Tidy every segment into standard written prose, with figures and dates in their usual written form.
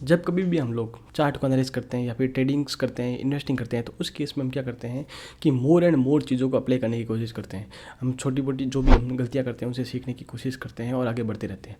जब कभी भी हम लोग चार्ट को एनालाइज करते हैं या फिर ट्रेडिंग्स करते हैं, इन्वेस्टिंग करते हैं, तो उस केस में हम क्या करते हैं कि मोर एंड मोर चीज़ों को अप्लाई करने की कोशिश करते हैं। हम छोटी मोटी जो भी हम गलतियाँ करते हैं उनसे सीखने की कोशिश करते हैं और आगे बढ़ते रहते हैं।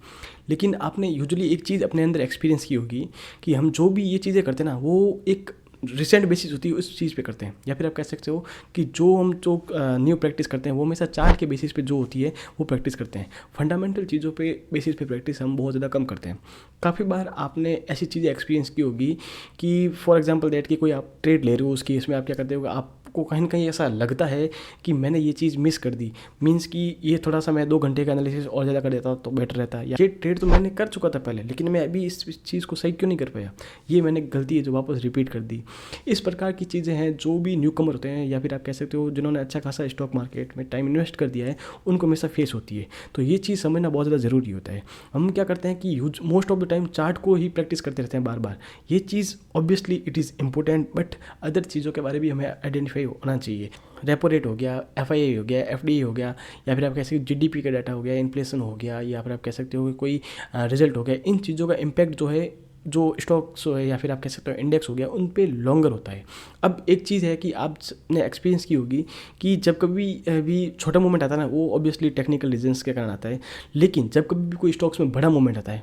लेकिन आपने यूजुअली एक चीज़ अपने अंदर एक्सपीरियंस की होगी कि हम जो भी ये चीज़ें करते हैं ना, वो एक रिसेंट बेसिस होती है उस चीज़ पे करते हैं, या फिर आप कह सकते हो कि जो हम जो न्यू प्रैक्टिस करते हैं वो हमेशा चार्ट के बेसिस पे जो होती है वो प्रैक्टिस करते हैं। फंडामेंटल चीज़ों पे बेसिस पे प्रैक्टिस हम बहुत ज़्यादा कम करते हैं। काफ़ी बार आपने ऐसी चीज़ें एक्सपीरियंस की होगी कि फॉर एग्जांपल दैट कि कोई आप ट्रेड ले रहे हो, उस केस में आप क्या करते हो, आपको कहीं ना कहीं ऐसा लगता है कि मैंने ये चीज़ मिस कर दी, मीन्स कि ये थोड़ा सा मैं 2 घंटे का एनालिसिस और ज़्यादा कर देता तो बेटर रहता, या ये ट्रेड तो मैंने कर चुका था पहले लेकिन मैं अभी इस चीज़ को सही क्यों नहीं कर पाया, ये मैंने गलती है जो वापस रिपीट कर दी। इस प्रकार की चीज़ें हैं जो भी न्यू कमर होते हैं, या फिर आप कह सकते हो जिन्होंने अच्छा खासा स्टॉक मार्केट में टाइम इन्वेस्ट कर दिया है, उनको हमेशा फेस होती है। तो ये चीज़ समझना बहुत ज़्यादा ज़रूरी होता है। हम क्या करते हैं कि most of the time chart को ही प्रैक्टिस करते रहते हैं बार बार। ये चीज़ obviously it is important, but other चीज़ों के बारे में भी हमें आइडेंटिफाई होना चाहिए। रेपो रेट हो गया, FII हो गया, FDI हो गया, या फिर आप कह सकते हो GDP का डाटा हो गया, इन्फ्लेशन हो गया, या फिर आप कह सकते हो कि कोई रिजल्ट हो गया। इन चीज़ों का इम्पैक्ट जो है, जो स्टॉक्स है या फिर आप कह सकते हो इंडेक्स हो गया, उन पे लॉन्गर होता है। अब एक चीज़ है कि आपने एक्सपीरियंस की होगी कि जब कभी भी छोटा मूवमेंट आता है ना, वो ऑब्वियसली टेक्निकल रीजंस के कारण आता है। लेकिन जब कभी भी कोई स्टॉक्स में बड़ा मूवमेंट आता है,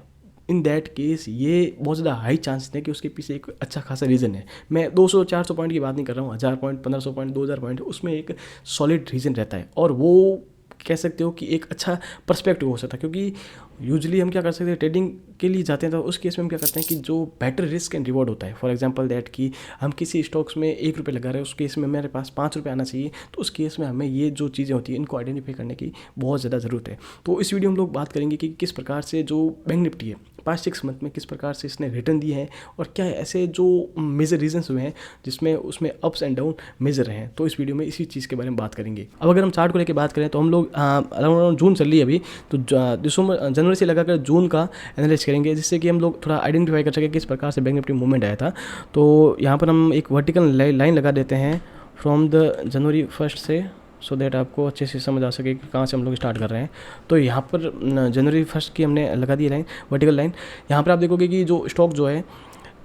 इन दैट केस ये बहुत ज़्यादा हाई चांस है कि उसके पीछे एक अच्छा खासा रीज़न है। मैं 200-400 पॉइंट की बात नहीं कर रहा हूँ, 1000 पॉइंट, 1500 पॉइंट, 2000 पॉइंट, उसमें एक सॉलिड रीज़न रहता है और वो कह सकते हो कि एक अच्छा पर्सपेक्टिव हो सकता है। क्योंकि यूजुअली हम क्या कर सकते हैं, ट्रेडिंग के लिए जाते हैं तो उस केस में हम क्या करते हैं कि जो बेटर रिस्क एंड रिवॉर्ड होता है, फॉर एग्जांपल दैट कि हम किसी स्टॉक्स में 1 रुपये लगा रहे हैं, उस केस में मेरे पास 5 रुपये आना चाहिए, तो उस केस में हमें ये जो चीज़ें होती हैं इनको आइडेंटिफाई करने की बहुत ज़्यादा ज़रूरत है। तो इस वीडियो में हम लोग बात करेंगे कि किस प्रकार से जो बैंक निफ्टी है पास्ट 6 मंथ में किस प्रकार से इसने रिटर्न दिए हैं, और क्या ऐसे जो मेजर रीजंस हुए हैं जिसमें उसमें अप्स एंड डाउन मेजर रहे हैं। तो इस वीडियो में इसी चीज़ के बारे में बात करेंगे। अब अगर हम चार्ट को लेकर बात करें तो हम लोग अराउंड जून चल रही है अभी, तो दिसंबर जनवरी से लगाकर जून का एनालाइज करेंगे, जिससे कि हम लोग थोड़ा आइडेंटिफाई कर सकें किस प्रकार से बैंक निफ्टी मूवमेंट आया था। तो यहाँ पर हम एक वर्टिकल लाइन लगा देते हैं फ्रॉम द जनवरी 1 से, सो दैट आपको अच्छे से समझ आ सके कि कहाँ से हम लोग स्टार्ट कर रहे हैं। तो यहाँ पर जनवरी 1 की हमने लगा दी लाइन, वर्टिकल लाइन। यहाँ पर आप देखोगे कि जो स्टॉक जो है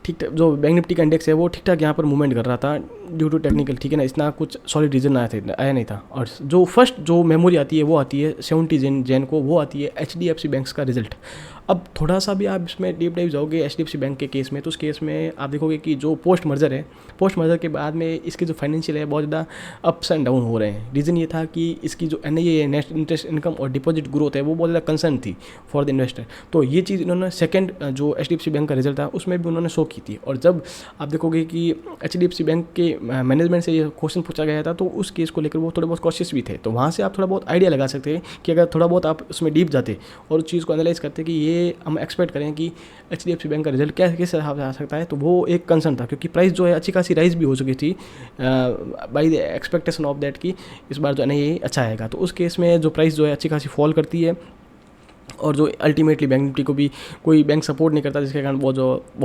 ठीक ठाक, जो बैंक निफ्टी का इंडेक्स है वो ठीक ठाक यहाँ पर मूवमेंट कर रहा था ड्यू टू टेक्निकल, ठीक है ना, इतना कुछ सॉलिड रीजन आया नहीं था। और जो फर्स्ट जो मेमोरी आती है वो आती है 70 जैन को, वो आती है HDFC बैंक्स का रिजल्ट। अब थोड़ा सा भी आप इसमें डीप डाइव जाओगे HDFC बैंक के केस में, तो उस केस में आप देखोगे कि जो पोस्ट मर्जर है, पोस्ट मर्जर के बाद में इसके जो फाइनेंशियल है बहुत ज़्यादा अप्स एंड डाउन हो रहे हैं। रीज़न ये था कि इसकी जो NII है, नेट इंटरेस्ट इनकम और डिपॉजिट ग्रोथ है, वो बहुत ज़्यादा कंसर्न थी फॉर द इन्वेस्टर। तो ये चीज़ इन्होंने सेकंड जो HDFC बैंक का रिजल्ट था उसमें भी उन्होंने शो की थी। और जब आप देखोगे कि HDFC बैंक के मैनेजमेंट से ये क्वेश्चन पूछा गया था, तो उस केस को लेकर वो थोड़े बहुत कॉशियस भी थे। तो वहाँ से आप थोड़ा बहुत आइडिया लगा सकते हैं कि अगर थोड़ा बहुत आप उसमें डीप जाते और उस चीज़ को एनालाइज करते कि ये हम एक्सपेक्ट करें कि HDFC बैंक का रिजल्ट क्या किस हिसाब से आ सकता है, तो वो एक कंसर्न था। क्योंकि प्राइस जो है अच्छी खासी राइज भी हो चुकी थी by the expectation of that कि इस बार जो नहीं अच्छा आएगा। तो उस केस में जो प्राइस जो है अच्छी खासी फॉल करती है, और जो अल्टीमेटली बैंक निफ्टी को भी कोई बैंक सपोर्ट नहीं करता, जिसके कारण बहुत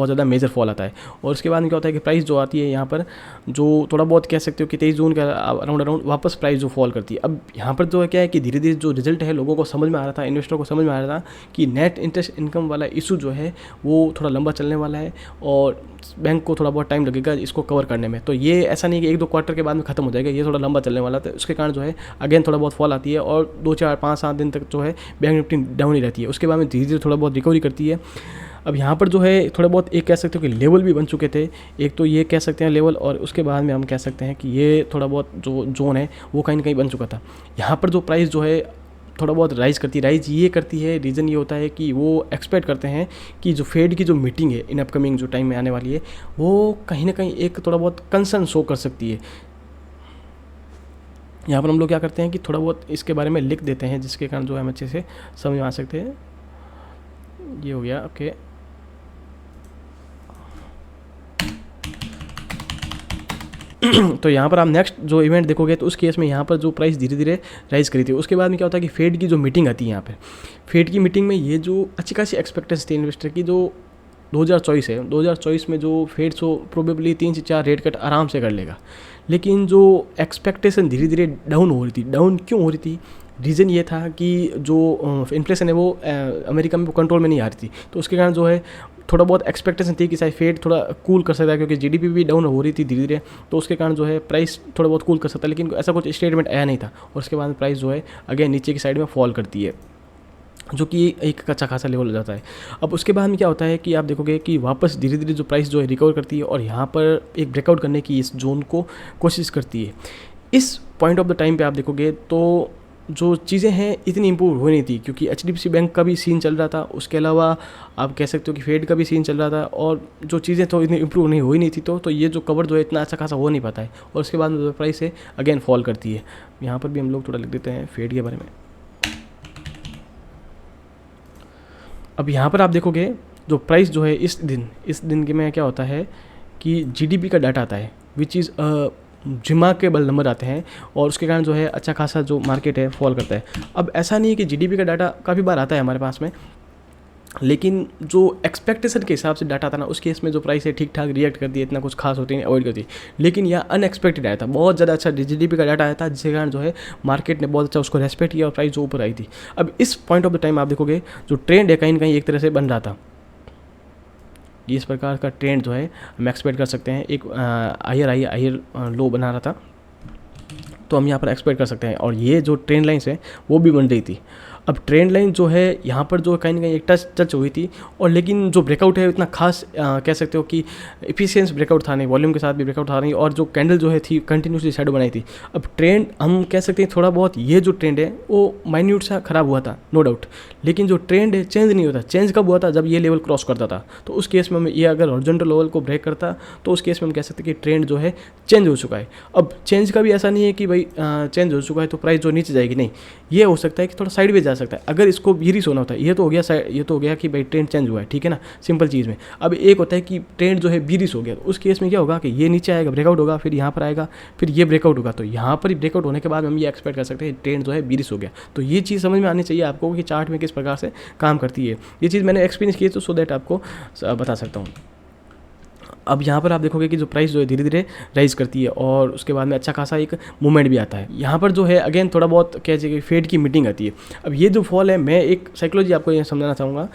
ज़्यादा मेजर फॉल आता है। और उसके बाद में क्या होता है कि प्राइस जो आती है यहाँ पर, जो थोड़ा बहुत कह सकते हो कि 23 जून का अराउंड वापस प्राइस जो फॉल करती है। अब यहाँ पर जो है क्या है कि धीरे धीरे जो रिजल्ट है लोगों को समझ में आ रहा था, इन्वेस्टर को समझ में आ रहा था कि नेट इंटरेस्ट इनकम वाला इशू जो है वो थोड़ा लंबा चलने वाला है और बैंक को थोड़ा बहुत टाइम लगेगा इसको कवर करने में। तो ये ऐसा नहीं कि 1-2 क्वार्टर के बाद में खत्म हो जाएगा, ये थोड़ा लंबा चलने वाला था। उसके कारण जो है अगेन थोड़ा बहुत फॉल आती है और 2-4-5-7 दिन तक जो है बैंक निफ्टी डाउन ही रहती है। उसके बाद में धीरे धीरे थोड़ा बहुत रिकवरी करती है। अब यहाँ पर जो है थोड़ा बहुत एक कह सकते हो कि लेवल भी बन चुके थे, एक तो ये कह सकते हैं लेवल, और उसके बाद में हम कह सकते हैं कि ये थोड़ा बहुत जो जोन है वो कहीं ना कहीं बन चुका था। यहाँ पर जो प्राइस जो है थोड़ा बहुत राइज़ ये करती है, रीज़न ये होता है कि वो एक्सपेक्ट करते हैं कि जो फेड की जो मीटिंग है इन अपकमिंग जो टाइम में आने वाली है, वो कहीं ना कहीं एक थोड़ा बहुत कंसर्न शो कर सकती है। यहाँ पर हम लोग क्या करते हैं कि थोड़ा बहुत इसके बारे में लिख देते हैं, जिसके कारण जो है हम अच्छे से समझ में आ सकते हैं। ये हो गया, ओके। तो यहाँ पर आप नेक्स्ट जो इवेंट देखोगे तो उस केस में यहाँ पर जो प्राइस धीरे धीरे राइज करी थी। उसके बाद में क्या होता है कि फेड की जो मीटिंग आती है, यहाँ पे फेड की मीटिंग में ये जो अच्छी खासी एक्सपेक्टेंस थी इन्वेस्टर की, जो 2024 है, 2024 में जो फेड सो प्रोबेबली 3 से 4 रेट कट आराम से कर लेगा। लेकिन जो एक्सपेक्टेशन धीरे धीरे डाउन हो रही थी, डाउन क्यों हो रही थी, रीज़न ये था कि जो इन्फ्लेशन है वो अमेरिका में कंट्रोल में नहीं आ रही थी, तो उसके कारण जो है थोड़ा बहुत एक्सपेक्टेशन थी कि शायद फेड थोड़ा कूल कर सकता है, क्योंकि जीडीपी भी डाउन हो रही थी धीरे धीरे, तो उसके कारण जो है प्राइस थोड़ा बहुत कूल कर सकता है, लेकिन ऐसा कुछ स्टेटमेंट आया नहीं था, और उसके बाद प्राइस जो है अगेन नीचे की साइड में फॉल करती है, जो कि एक अच्छा खासा लेवल हो जाता है। अब उसके बाद में क्या होता है कि आप देखोगे कि वापस धीरे धीरे जो प्राइस जो है रिकवर करती है, और यहाँ पर एक ब्रेकआउट करने की इस जोन को कोशिश करती है। इस पॉइंट ऑफ द टाइम पे आप देखोगे तो जो चीज़ें हैं इतनी इम्प्रूव हो नहीं थी, क्योंकि एचडीएफसी बैंक का भी सीन चल रहा था, उसके अलावा आप कह सकते हो कि फेड का भी सीन चल रहा था, और जो चीज़ें तो इतनी इम्प्रूव नहीं हो ही नहीं थी, तो ये जो कवर जो है इतना अच्छा खासा हो नहीं पाता है, और उसके बाद में जो प्राइस है अगेन फॉल करती है। यहाँ पर भी हम लोग थोड़ा लिख देते हैं फेड के बारे में। अब यहाँ पर आप देखोगे जो प्राइस जो है इस दिन के में क्या होता है कि जीडीपी का डाटा आता है, विच इज़ रिमार्केबल नंबर आते हैं, और उसके कारण जो है अच्छा खासा जो मार्केट है फॉल करता है। अब ऐसा नहीं है कि जीडीपी का डाटा काफ़ी बार आता है हमारे पास में, लेकिन जो एक्सपेक्टेशन के हिसाब से डाटा था ना, उस केस में जो प्राइस है ठीक ठाक रिएक्ट करती है, इतना कुछ खास होती है अवॉइड करती है। लेकिन यह अनएक्सपेक्टेड आया था, बहुत ज़्यादा अच्छा जीडीपी का डाटा आया था, जिसके कारण जो है मार्केट ने बहुत अच्छा उसको रेस्पेक्ट किया और प्राइस जो ऊपर आई थी। अब इस पॉइंट ऑफ द टाइम आप देखोगे जो ट्रेंड है कहीं ना कहीं एक तरह से बन रहा था, ये इस प्रकार का ट्रेंड जो है हम एक्सपेक्ट कर सकते हैं, एक हायर लो बना रहा था, तो हम यहाँ पर एक्सपेक्ट कर सकते हैं। और ये जो ट्रेंड लाइन्स है वो भी बन रही थी। अब ट्रेंड लाइन जो है यहाँ पर जो कहीं ना कहीं एक टच हुई थी, और लेकिन जो ब्रेकआउट है इतना खास कह सकते हो कि एफिशिएंस ब्रेकआउट था नहीं, वॉल्यूम के साथ भी ब्रेकआउट था नहीं, और जो कैंडल जो है थी कंटिन्यूसली शैडो बनाई थी। अब ट्रेंड हम कह सकते हैं थोड़ा बहुत ये जो ट्रेंड है वो माइन्यूट सा खराब हुआ था, नो डाउट, लेकिन जो ट्रेंड है चेंज नहीं होता। चेंज कब हुआ था? जब ये लेवल क्रॉस करता था, तो उस केस में ये अगर हॉरिजॉन्टल लेवल को ब्रेक करता, तो उस केस में हम कह सकते हैं कि ट्रेंड जो है चेंज हो चुका है। अब चेंज का भी ऐसा नहीं है कि भाई चेंज हो चुका है तो प्राइस जो नीचे जाएगी, नहीं, ये हो सकता है कि थोड़ा साइड में जा सकता है। अगर इसको बियरिश होना होता है, ये तो हो गया कि भाई ट्रेंड चेंज हुआ है, ठीक है ना, सिंपल चीज़ में। अब एक होता है कि ट्रेंड जो है बियरिश हो गया, तो उस केस में क्या होगा कि ये नीचे आएगा, ब्रेकआउट होगा, फिर यहाँ पर आएगा, फिर ये ब्रेकआउट होगा, तो यहाँ पर ही ब्रेकआउट होने के बाद हम ये एक्सपेक्ट कर सकते हैं ट्रेंड जो है बियरिश हो गया। तो ये चीज़ समझ में आनी चाहिए आपको कि चार्ट में किस प्रकार से काम करती है। ये चीज़ मैंने एक्सपीरियंस की है, तो सो दैट आपको बता सकता हूँ। अब यहाँ पर आप देखोगे कि जो प्राइस जो है धीरे धीरे राइज करती है, और उसके बाद में अच्छा खासा एक मूवमेंट भी आता है। यहाँ पर जो है अगेन थोड़ा बहुत कह चाहिए फेड की मीटिंग आती है। अब ये जो फॉल है, मैं एक साइकोलॉजी आपको ये समझाना चाहूँगा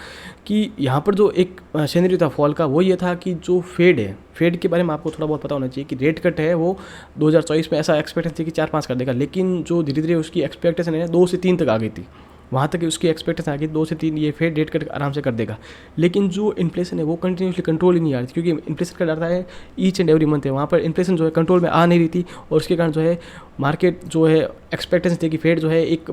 कि यहाँ पर जो एक सिनेरियो था फॉल का, वो ये था कि जो फेड है, फेड के बारे में आपको थोड़ा बहुत पता होना चाहिए कि रेट कट है वो 2024 में ऐसा एक्सपेक्टेशन थी कि 4-5 कर देगा, लेकिन जो धीरे धीरे उसकी एक्सपेक्टेशन है 2 से 3 तक आ गई थी, वहाँ तक उसकी एक्सपेक्टेशन आ गई 2 से 3 ये फेड रेट कट आराम से कर देगा। लेकिन जो इन्फ्लेशन है वो कंटिन्यूसली कंट्रोल ही नहीं आ रही थी, क्योंकि इन्फ्लेशन का डर है ईच एंड एवरी मंथ है, वहाँ पर इन्फ्लेशन जो है कंट्रोल में आ नहीं रही थी, और उसके कारण जो है मार्केट जो है एक्सपेक्टेशन थी कि फेड जो है एक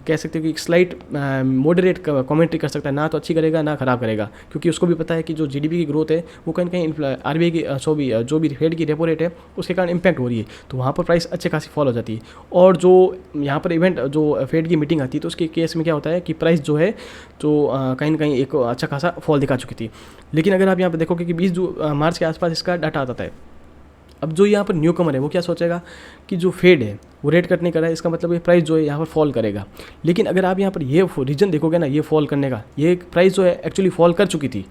कह सकते हो कि एक स्लाइट मॉडरेट कमेंट्री कर सकता है, ना तो अच्छी करेगा ना ख़राब करेगा, क्योंकि उसको भी पता है कि जो जीडीपी की ग्रोथ है वो कहीं ना कहीं आरबीआई की जो भी फेड की रेपो रेट है उसके कारण इम्पैक्ट हो रही है, तो वहाँ पर प्राइस अच्छे खासी फॉल हो जाती है। और जो यहाँ पर इवेंट जो फेड की मीटिंग आती है, तो उसके केस में क्या होता है कि प्राइस जो है तो कहीं ना कहीं एक अच्छा खासा फॉल दिखा चुकी थी। लेकिन अगर आप यहाँ पर देखोगे कि 20 मार्च के आसपास इसका डाटा आता है। अब जो यहाँ पर न्यू कमर है वो क्या सोचेगा कि जो फेड है वो रेट कट नहीं कर रहा है, इसका मतलब ये प्राइस जो है यहाँ पर फॉल करेगा। लेकिन अगर आप यहाँ पर ये रीजन देखोगे ना, ये फॉल करने का, ये प्राइस जो है एक्चुअली फॉल कर चुकी थी।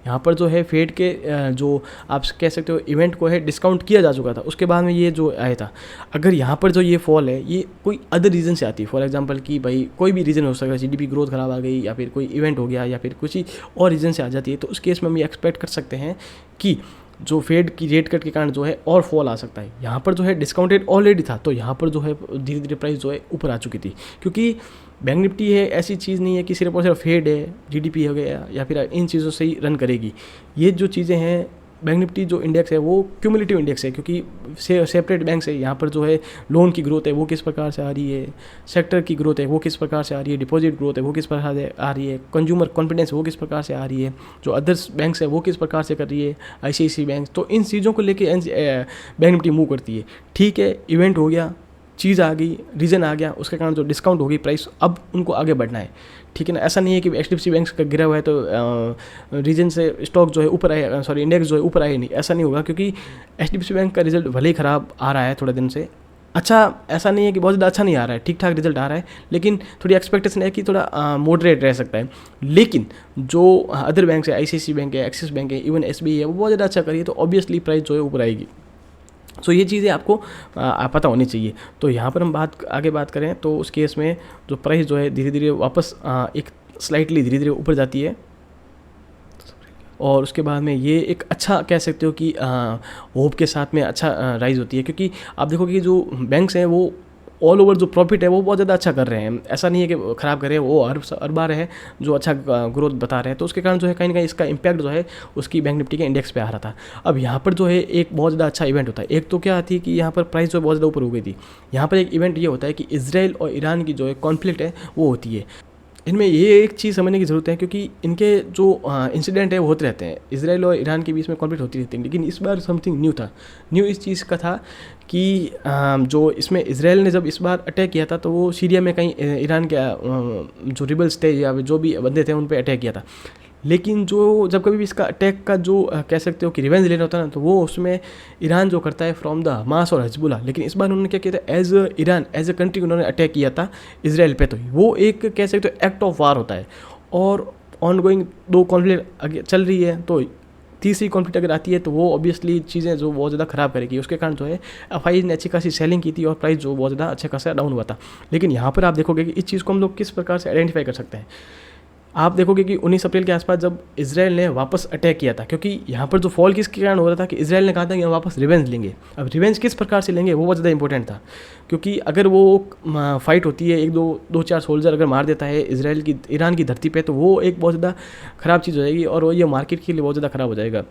यहाँ पर जो है फेड के जो आप कह सकते हो इवेंट को है डिस्काउंट किया जा चुका था, उसके बाद में ये जो आया था। अगर यहाँ पर जो ये फॉल है ये कोई अदर रीज़न से आती है, फॉर एग्जांपल कि भाई कोई भी रीज़न हो सकता है, जीडीपी ग्रोथ खराब आ गई, या फिर कोई इवेंट हो गया, या फिर कुछ ही और रीज़न से आ जाती है, तो उस केस में हम ये एक्सपेक्ट कर सकते हैं कि जो फेड की रेट कट के कारण जो है और फॉल आ सकता है। यहाँ पर जो है डिस्काउंटेड ऑलरेडी था, तो यहाँ पर जो है धीरे धीरे प्राइस जो है ऊपर आ चुकी थी, क्योंकि बैंक निफ्टी है ऐसी चीज़ नहीं है कि सिर्फ और सिर्फ फेड है, जीडीपी हो गया या फिर इन चीज़ों से ही रन करेगी। ये जो चीज़ें हैं, बैंक निफ्टी जो इंडेक्स है वो क्यूमुलेटिव इंडेक्स है, क्योंकि सेपरेट बैंक है। यहाँ पर जो है लोन की ग्रोथ है वो किस प्रकार से आ रही है, सेक्टर की ग्रोथ है वो किस प्रकार से आ रही है, डिपॉजिट ग्रोथ है वो किस प्रकार से आ रही है, कंज्यूमर कॉन्फिडेंस वो किस प्रकार से आ रही है, जो अदर्स बैंक्स है वो किस प्रकार से कर रही है, आईसीआईसीआई बैंक, तो इन चीज़ों को लेके बैंक निफ्टी मूव करती है। ठीक है, इवेंट हो गया, चीज़ आ गई, रीज़न आ गया, उसके कारण जो डिस्काउंट हो गई प्राइस, अब उनको आगे बढ़ना है, ठीक है ना। ऐसा नहीं है कि एचडीएफसी बैंक का गिरा हुआ है तो रीजन से स्टॉक जो है ऊपर आए, सॉरी इंडेक्स जो है ऊपर आए, नहीं, ऐसा नहीं होगा, क्योंकि एचडीएफसी बैंक का रिजल्ट भले ही ख़राब आ रहा है थोड़े दिन से, अच्छा ऐसा नहीं है कि बहुत ज़्यादा अच्छा नहीं आ रहा है, ठीक ठाक रिजल्ट आ रहा है, लेकिन थोड़ी एक्सपेक्टेशन है कि थोड़ा मॉडरेट रह सकता है। लेकिन जो अदर बैंक है, आईसीआईसीआई बैंक है, एक्सिस बैंक है, इवन एसबीआई है, वो बहुत ज़्यादा अच्छा करिए, तो ऑब्वियसली प्राइस जो है ऊपर आएगी। सो ये चीज़ें आपको पता होनी चाहिए। तो यहाँ पर हम आगे बात करें तो उस केस में जो प्राइस जो है धीरे धीरे वापस एक स्लाइटली धीरे धीरे ऊपर जाती है, और उसके बाद में ये एक अच्छा कह सकते हो कि होप के साथ में अच्छा राइज होती है, क्योंकि आप देखोगे कि जो बैंक्स हैं वो ऑल ओवर जो प्रॉफिट है वो बहुत ज़्यादा अच्छा कर रहे हैं, ऐसा नहीं है कि ख़राब कर रहे हैं, वो अरबा रहे हैं जो अच्छा ग्रोथ बता रहे हैं। तो उसके कारण जो है कहीं ना कहीं इसका इम्पैक्ट जो है उसकी बैंक निफ्टी के इंडेक्स पे आ रहा था। अब यहाँ पर जो है एक बहुत ज़्यादा अच्छा इवेंट होता है। एक तो क्या थी कि यहाँ पर प्राइस जो बहुत ज़्यादा ऊपर हो गई थी। यहाँ पर एक इवेंट ये होता है कि इजराइल और ईरान की जो है कॉन्फ्लिक्ट है वो होती है। इनमें ये एक चीज़ समझने की ज़रूरत है, क्योंकि इनके जो इंसिडेंट है वो होते रहते हैं, इसराइल और ईरान के बीच में कॉन्फ्लिक्ट होती रहती है, लेकिन इस बार समथिंग न्यू था। न्यू इस चीज़ का था कि जो इसमें इसराइल ने जब इस बार अटैक किया था तो वो सीरिया में कहीं ईरान के जो रिबल्स थे या जो भी बंदे थे उन पर अटैक किया था। लेकिन जो जब कभी भी इसका अटैक का जो कह सकते हो कि रिवेंज लेना होता है ना, तो वो उसमें ईरान जो करता है फ्रॉम द हमास और हिजबुल्लाह। लेकिन इस बार उन्होंने क्या किया था, as Iran as a country उन्होंने अटैक किया था इसराइल पे। तो वो एक कह सकते हो एक्ट ऑफ वार होता है, और ऑन गोइंग 2 कॉन्फ्लिक्ट चल रही है, तो तीसरी कॉन्फ्लिक्ट अगर आती है तो वो ऑब्वियसली चीज़ें जो बहुत ज़्यादा ख़राब करेगी। उसके कारण जो है एफआई ने अच्छी खासी सेलिंग की थी और प्राइस जो बहुत ज़्यादा अच्छा खासा डाउन हुआ था। लेकिन यहाँ पर आप देखोगे कि इस चीज़ को हम लोग किस प्रकार से आइडेंटिफाई कर सकते हैं। आप देखोगे कि 19 अप्रैल के आसपास जब इसराइल ने वापस अटैक किया था, क्योंकि यहाँ पर जो फॉल किसके कारण हो रहा था कि इसराइल ने कहा था कि हम वापस रिवेंज लेंगे। अब रिवेंज किस प्रकार से लेंगे वो बहुत ज़्यादा इंपॉर्टेंट था, क्योंकि अगर वो फाइट होती है, 1-2-4 सोल्जर अगर मार देता है इसराइल की ईरान की धरती पे, तो वो एक बहुत ज़्यादा ख़राब चीज़ हो जाएगी और ये मार्केट के लिए बहुत ज़्यादा ख़राब हो जाएगा।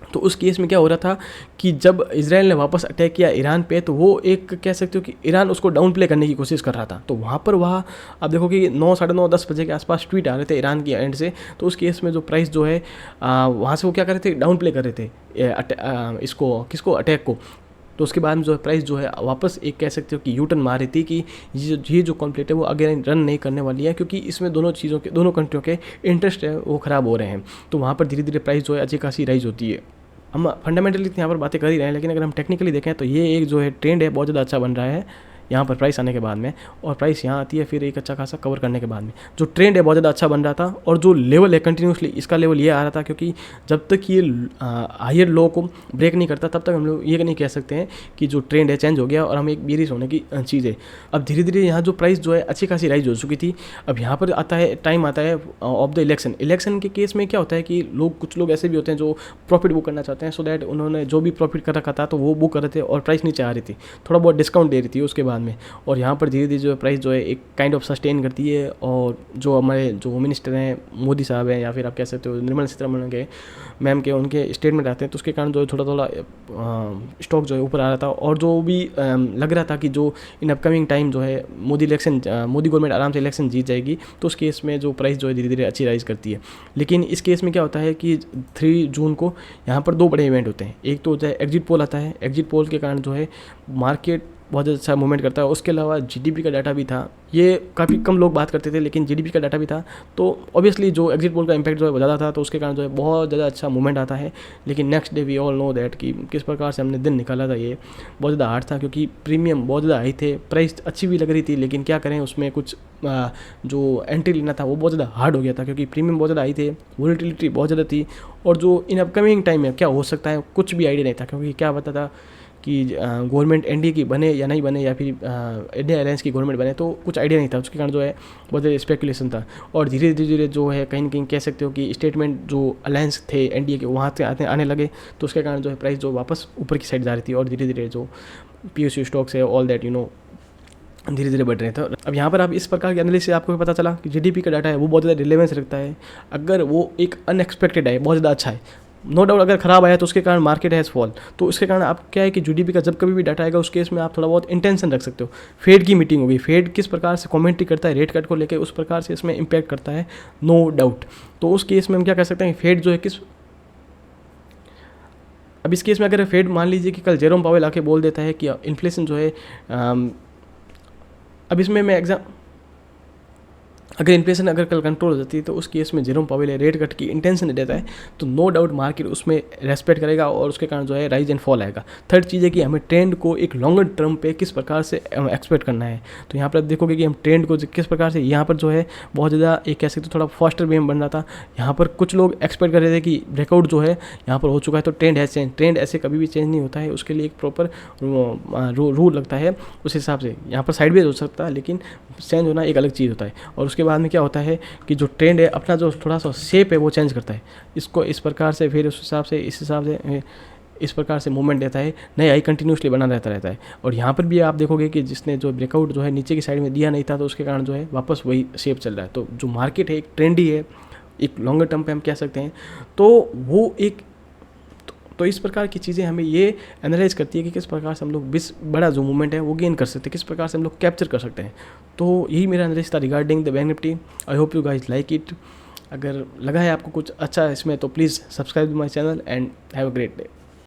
तो उस केस में क्या हो रहा था कि जब इसराइल ने वापस अटैक किया ईरान पे, तो वो एक कह सकते हो कि ईरान उसको डाउन प्ले करने की कोशिश कर रहा था। तो वहाँ पर आप देखो कि 9, साढ़े 9, 10 बजे के आसपास ट्वीट आ रहे थे ईरान की एंड से। तो उस केस में जो प्राइस जो है वहाँ से वो क्या कर रहे थे, डाउन प्ले कर रहे थे इसको अटैक को। तो उसके बाद में जो है प्राइस जो है वापस एक कह सकते हो कि यूटर्न मार रही थी कि ये जो कॉन्फ्लिक्ट है वो आगे रन नहीं करने वाली है, क्योंकि इसमें दोनों कंट्रियों के इंटरेस्ट है वो ख़राब हो रहे हैं। तो वहाँ पर धीरे धीरे प्राइस जो है अच्छी खासी राइज होती है। हम फंडामेंटली यहाँ पर बातें कर ही रहे हैं, लेकिन अगर हम टेक्निकली देखें तो ये एक जो है ट्रेंड है बहुत ज़्यादा अच्छा बन रहा है यहाँ पर प्राइस आने के बाद में, और प्राइस यहाँ आती है फिर एक अच्छा खासा कवर करने के बाद में। जो ट्रेंड है बहुत ज़्यादा अच्छा बन रहा था, और जो लेवल है कंटिन्यूसली इसका लेवल ये आ रहा था, क्योंकि जब तक ये हायर लो को ब्रेक नहीं करता तब तक हम लोग ये नहीं कह सकते हैं कि जो ट्रेंड है चेंज हो गया और हम एक बेरिश होने की चीज़ है। अब धीरे धीरे यहाँ जो प्राइस जो है अच्छी खासी राइज हो चुकी थी। अब यहाँ पर टाइम आता है ऑफ द इलेक्शन के केस में क्या होता है कि कुछ लोग ऐसे भी होते हैं जो प्रॉफिट बुक करना चाहते हैं, सो दैट उन्होंने जो भी प्रॉफिट कर रखा था तो वो बुक कर रहे थे और प्राइस नीचे आ रही थी, थोड़ा बहुत डिस्काउंट दे रही थी उसके बाद में। और यहाँ पर धीरे धीरे जो है प्राइस जो है एक काइंड ऑफ सस्टेन करती है, और जो हमारे जो होम मिनिस्टर हैं मोदी साहब हैं, या फिर आप कह सकते हो निर्मला सीतारमण के मैम के उनके स्टेटमेंट आते हैं, तो उसके कारण जो है थोड़ा स्टॉक जो है ऊपर आ रहा था। और जो भी लग रहा था कि जो इन अपकमिंग टाइम जो है मोदी गवर्नमेंट आराम से इलेक्शन जीत जाएगी, तो उस केस में जो प्राइस जो है धीरे धीरे अच्छी राइज करती है। लेकिन इस केस में क्या होता है कि 3 जून को यहाँ पर 2 बड़े इवेंट होते हैं। एक तो होता है एग्जिट पोल आता है, एग्जिट पोल के कारण जो है मार्केट बहुत अच्छा मूवमेंट करता है। उसके अलावा जीडीपी का डाटा भी था, ये काफ़ी कम लोग बात करते थे, लेकिन जीडीपी का डाटा भी था। तो ऑब्वियसली जो एग्जिट पोल का इम्पैक्ट जो है ज़्यादा था, तो उसके कारण जो है बहुत ज़्यादा अच्छा मूवमेंट आता है। लेकिन next day we all know that कि किस प्रकार से हमने दिन निकाला था, ये बहुत ज़्यादा हार्ड था, क्योंकि प्रीमियम बहुत ज़्यादा हाई थे, प्राइस अच्छी भी लग रही थी, लेकिन क्या करें उसमें कुछ जो एंट्री लेना था वो बहुत ज़्यादा हार्ड हो गया था, क्योंकि प्रीमियम बहुत ज़्यादा हाई थे, वोलेटिलिटी बहुत ज़्यादा थी, और जो इन अपकमिंग टाइम में क्या हो सकता है कुछ भी आइडिया नहीं था, क्योंकि क्या पता था कि गवर्नमेंट एनडीए की बने या नहीं बने, या फिर इंडिया अलायंस की गवर्नमेंट बने, तो कुछ आइडिया नहीं था। उसके कारण जो है बहुत ज़्यादा स्पेकुलेशन था। और धीरे धीरे जो है कहीं ना कहीं कह सकते हो कि स्टेटमेंट जो अलायंस थे एनडीए के वहाँ से आने लगे, तो उसके कारण जो है प्राइस जो वापस ऊपर की साइड जा रही थी, और धीरे धीरे जो पीएसयू स्टॉक्स है ऑल दैट धीरे धीरे बढ़ रहे थे। अब यहाँ पर आप इस प्रकार के एनालिसिस से आपको पता चला कि जीडीपी का डाटा है वो बहुत ज़्यादा रिलेवेंस रखता है। अगर वो एक अनएक्सपेक्टेड है, बहुत ज़्यादा अच्छा है, नो डाउट अगर ख़राब आया तो उसके कारण मार्केट हैज़ फॉल, तो उसके कारण आप क्या है कि जीडीपी का जब कभी भी डाटा आएगा उस केस में आप थोड़ा बहुत इंटेंशन रख सकते हो। फेड की मीटिंग होगी, फेड किस प्रकार से कमेंट्री करता है रेट कट को लेकर, उस प्रकार से इसमें इम्पैक्ट करता है, नो डाउट। तो उस केस में हम क्या कर सकते हैं, फेड जो है अब इस केस में अगर फेड मान लीजिए कि कल जेरोम पावेल आके बोल देता है कि इन्फ्लेशन जो है अब इसमें मैं अगर इन्फ्लेशन अगर कल कंट्रोल हो जाती है तो उस केस में जेरोम पावेल रेट कट की इंटेंशन देता है तो नो डाउट मार्केट उसमें रेस्पेक्ट करेगा और उसके कारण जो है राइज एंड फॉल आएगा। थर्ड चीज़ है कि हमें ट्रेंड को एक लॉन्गर टर्म पे किस प्रकार से एक्सपेक्ट करना है। तो यहाँ पर आप देखोगे कि हम ट्रेंड को किस प्रकार से, यहाँ पर जो है बहुत ज़्यादा एक कह सकते थोड़ा फास्टर वे में बन रहा था। यहाँ पर कुछ लोग एक्सपेक्ट कर रहे थे कि ब्रेकआउट जो है यहाँ पर हो चुका है तो ट्रेंड है चेंज। ट्रेंड ऐसे कभी भी चेंज नहीं होता है, उसके लिए एक प्रॉपर रूल लगता है। उस हिसाब से यहाँ पर साइडवेज हो सकता है लेकिन चेंज होना एक अलग चीज़ होता है। और उसके बाद में क्या होता है कि जो ट्रेंड है अपना जो थोड़ा सा शेप है वो चेंज करता है, इसको इस प्रकार से, फिर उस हिसाब से इस प्रकार से मूवमेंट देता है, नई हाई कंटिन्यूसली बना रहता है। और यहाँ पर भी आप देखोगे कि जिसने जो ब्रेकआउट जो है नीचे की साइड में दिया नहीं था तो उसके कारण जो है वापस वही शेप चल रहा है। तो जो मार्केट है एक ट्रेंडी है, एक लॉन्गर टर्म पे हम कह सकते हैं। तो वो एक तो इस प्रकार की चीज़ें हमें ये एनालाइज करती है कि किस प्रकार से हम लोग बड़ा जो मूवमेंट है वो गेन कर सकते हैं, किस प्रकार से हम लोग कैप्चर कर सकते हैं। तो यही मेरा एनालिसिस था regarding the bank Nifty. I hope you guys like it. अगर लगा है आपको कुछ अच्छा इसमें तो please subscribe my channel and have a great day.